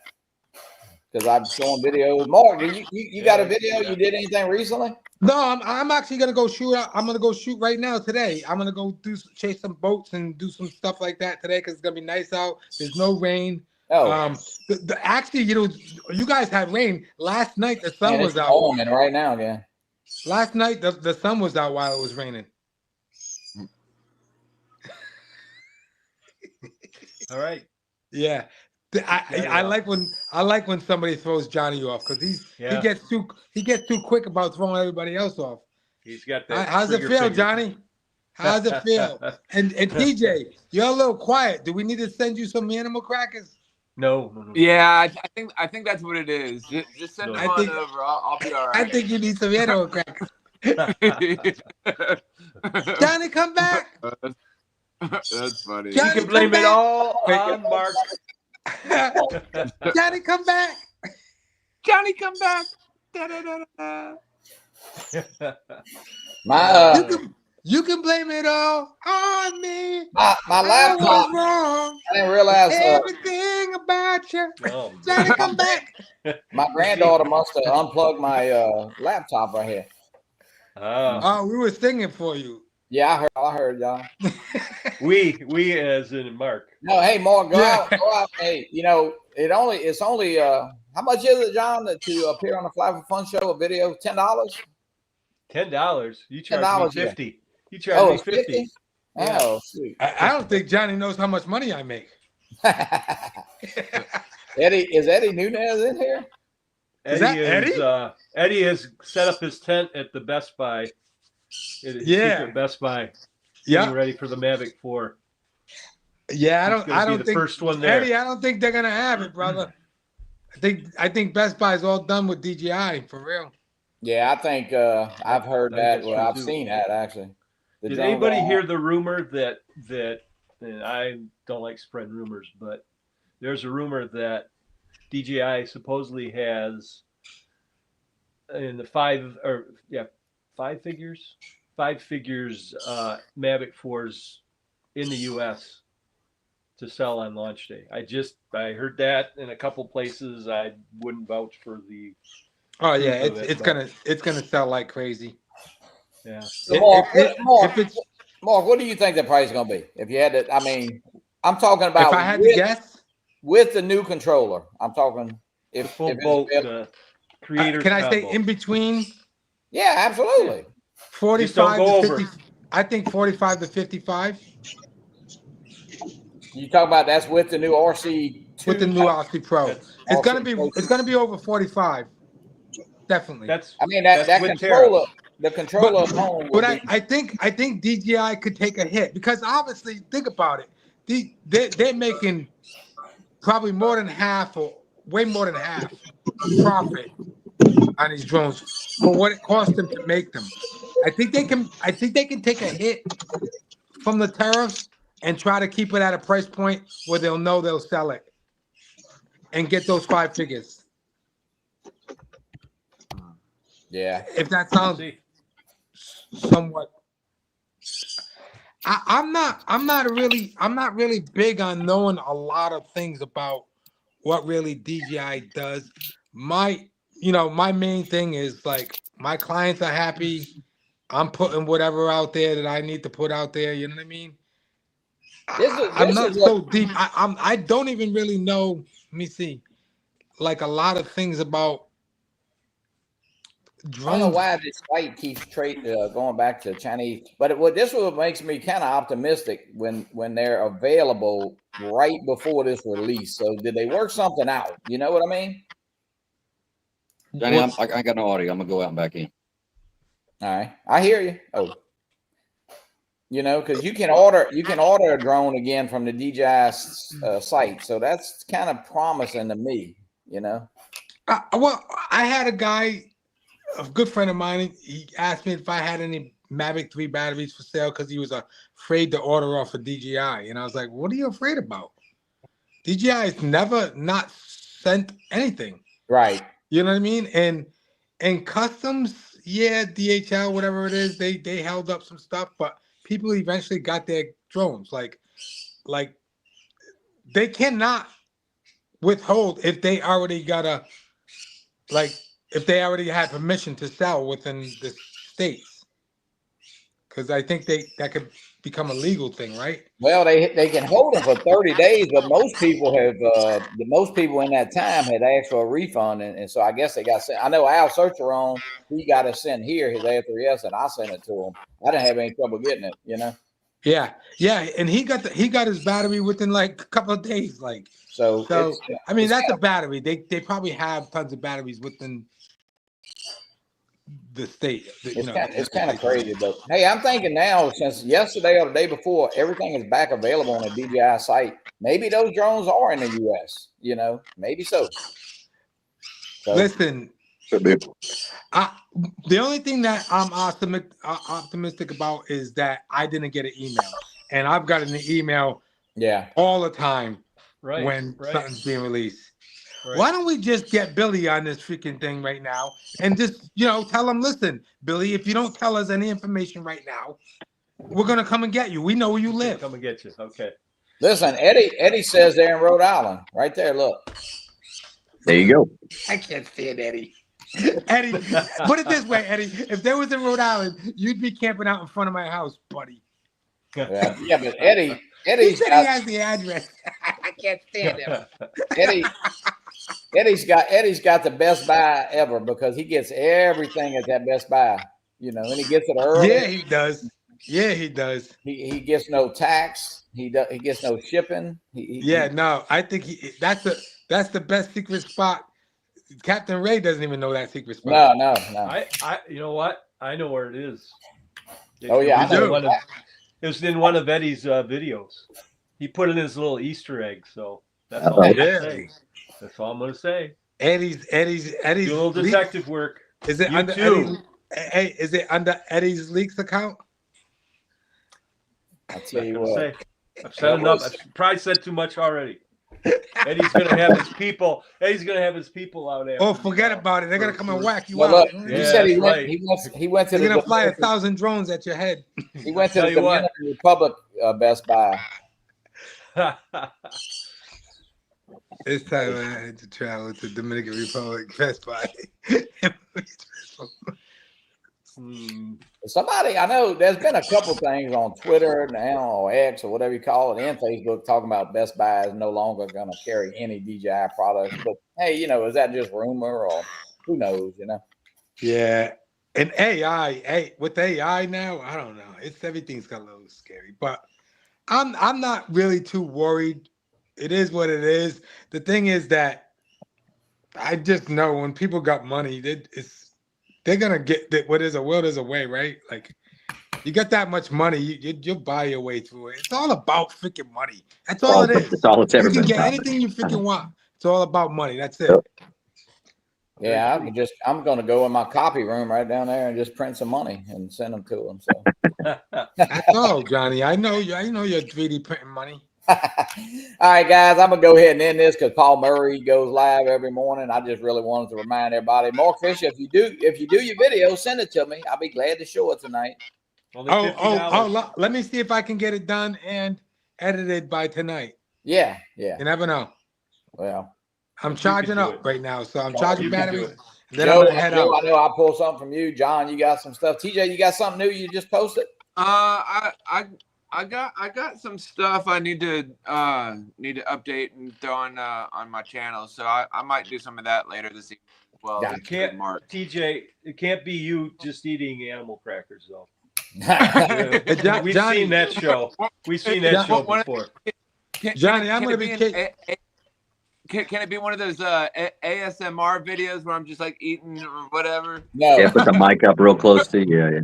Because I'm showing videos. Mark, you got a video? You did anything recently? No, I'm actually gonna go shoot. I'm gonna go shoot right now today. I'm gonna go chase some boats and do some stuff like that today because it's gonna be nice out. There's no rain. Oh, Actually, you guys had rain last night. The sun man, was it's out. storming right now again. Last night the sun was out while it was raining. All right. Yeah. I like when somebody throws Johnny off because he gets too quick about throwing everybody else off. He's got that. How's it trigger feel, finger. Johnny? How's it feel? And DJ, you're a little quiet. Do we need to send you some animal crackers? No. Yeah, I think that's what it is. Just send No. them I on think- over. I'll be all I right. think you need some animal crackers. Johnny, come back. That's funny. You Johnny, can blame come it back. all on Mark. Johnny, come back. Johnny, come back. Da-da-da-da. My You can blame it all on me. my I was laptop. wrong. I didn't realize Everything about you. Oh, Johnny, come back. my granddaughter must have unplugged my laptop right here. Oh, we were singing for you. Yeah, I heard y'all. we as in Mark. No, hey, Mark, go Yeah. out. Hey, it's only how much is it, John, to appear on the Fly for Fun show? A video, $10. $10. You charge $10, me yeah. 50. You charge me 50. 50? Yeah. Oh, sweet. I don't think Johnny knows how much money I make. Is Eddie Nunez in here? Is that Eddie? Eddie has set up his tent at the Best Buy. At his Yeah. secret Best Buy. Yeah, Getting ready for the Mavic 4. yeah. He's gonna I be don't the think first one there. Eddie. I don't think they're gonna have it, brother. I think Best Buy is all done with DJI for real. Yeah, I think I've heard I think that. that's Well, true, I've too. seen that actually. The Did drone anybody guy- hear the rumor that and I don't like spreading rumors, but there's a rumor that DJI supposedly has in the five figures Mavic 4s in the US to sell on launch day. I heard that in a couple places. I wouldn't vouch for the Oh yeah, Proof of it's gonna sell like crazy. yeah. So, Mark, Mark, If it's Mark, what do you think the price is going to be? If you had to, I mean, I'm talking about if I had to guess, with the new controller. I'm talking The if full it's boat available. creator. can I say combo. in between Yeah, absolutely. 45 go to over. 50? I think 45 to 55 You talk about that's with the new RC with the new RC Pro. RC It's gonna be over 45, definitely. That's I mean that That's with controller, the controller alone. But I think DJI could take a hit because obviously think about it. They're making probably more than half or way more than half profit on these drones for what it cost them to make them. I think they can take a hit from the tariffs and try to keep it at a price point where they'll know they'll sell it and get those 5 figures. Yeah, If that sounds see. somewhat. I'm not really big on knowing a lot of things about what really DJI does. My main thing is like my clients are happy. I'm putting whatever out there that I need to put out there. You know what I mean? I'm this not is so deep. I don't even really know. Let me see, like a lot of things about I don't drones. know why this fight keeps going back to Chinese, but this what makes me kind of optimistic when they're available right before this release. So did they work something out? You know what I mean? Johnny, I got no audio. I'm gonna go out and back in. All right, I hear you. Oh, because you can order a drone again from the DJI site, so that's kind of promising to me. Well, I had a guy, a good friend of mine. He asked me if I had any Mavic 3 batteries for sale because he was afraid to order off of DJI. And I was like, what are you afraid about? DJI has never not sent anything. Right. You know what I mean? And customs, yeah, DHL, whatever it is, they held up some stuff, but people eventually got their drones. Like they cannot withhold if they already got if they already had permission to sell within the states. Because I think that could become a legal thing, right? Well, they can hold them for 30 days, but most people have most people in that time had asked for a refund, and so I guess they got sent. I know Al Searcheron, he got it sent here, his A3S, and I sent it to him. I didn't have any trouble getting it, you know. Yeah, and he got his battery within like a couple of days, like. So I mean, that's a battery. They probably have tons of batteries within the state. It's kind of crazy, but hey, I'm thinking now, since yesterday or the day before, everything is back available on the DJI site. Maybe those drones are in the U.S. You know, maybe so. Listen, the only thing that I'm optimistic about is that I didn't get an email, and I've gotten an email, all the time, when something's being released. Right. Why don't we just get Billy on this freaking thing right now and just, tell him, listen, Billy, if you don't tell us any information right now, we're going to come and get you. We know where you live. Come and get you. Okay. Listen, Eddie says they're in Rhode Island. Right there, look. There you go. I can't stand Eddie. Eddie, put it this way, Eddie. If they was in Rhode Island, you'd be camping out in front of my house, buddy. Yeah, but Eddie he said he has the address. I can't stand him. Eddie's got the best buy ever because he gets everything at that Best Buy, and he gets it early. Yeah, he does. He gets no tax. He gets no shipping. I think that's the best secret spot. Captain Ray doesn't even know that secret spot. No. I you know what? I know where it is. I know. It was in one of Eddie's videos. He put in his little Easter egg, so that's all I'm gonna say. That's all I'm gonna say. Eddie's do a little detective work. Is it under Eddie's, is it under Eddie's Leaks account? I'll tell you what. I've said enough. I've probably said too much already. Eddie's gonna have his people. Eddie's gonna have his people out there. Oh, forget about it. They're gonna come and whack you out. Look, you said he went to. They're gonna fly 1,000 drones at your head. He went to the Dominican Republic Best Buy. This time I had to travel to Dominican Republic Best Buy. Somebody, I know there's been a couple things on Twitter now, or X, or whatever you call it, and Facebook talking about Best Buy is no longer going to carry any DJI products. But hey, is that just rumor, or who knows? Yeah, and AI, with AI now, I don't know. Everything's got a little scary, but I'm not really too worried. It is what it is. The thing is that I just know when people got money, they're gonna get that. What is a will is a way, right? Like you got that much money, you'll buy your way through it. It's all about freaking money. That's all it is. It's all it's ever been. You can get anything you freaking want. It's all about money. That's it. Yeah, I'm gonna go in my copy room right down there and just print some money and send them to them. So that's all, Johnny. I know you're 3D printing money. All right, guys, I'm gonna go ahead and end this because Paul Murray goes live every morning. I just really wanted to remind everybody, Mark Fisher, if you do your video, send it to me. I'll be glad to show it tonight. Let me see if I can get it done and edited by tonight. Yeah. You never know. Well, I'm charging up right now, so I'm charging batteries. Then Joe, I'm gonna head out. I know I'll pull something from you. John, you got some stuff. TJ, you got something new you just posted? I got some stuff I need to update and throw on my channel, so I might do some of that later this evening. Well, TJ, it can't be you just eating animal crackers though. We've seen that show. We've seen that show before. Johnny, I'm gonna be. Can it be one of those ASMR videos where I'm just like eating or whatever? No. Yeah, put the mic up real close to you. Yeah.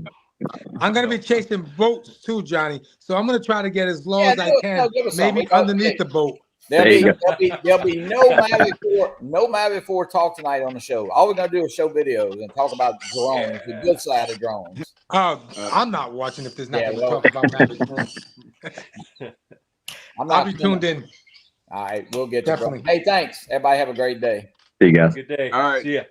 I'm gonna be chasing boats too, Johnny. So I'm gonna try to get as low as I can, maybe underneath the boat. There you There'll be no Mavic 4 talk tonight on the show. All we're gonna do is show videos and talk about drones, the good side of drones. Oh, I'm not watching if there's nothing Yeah, well- to talk about Mavic. I'm I'll not be tuned in. All right, we'll get to Definitely. Hey, thanks. Everybody have a great day. See you guys. Good day. All right. See ya.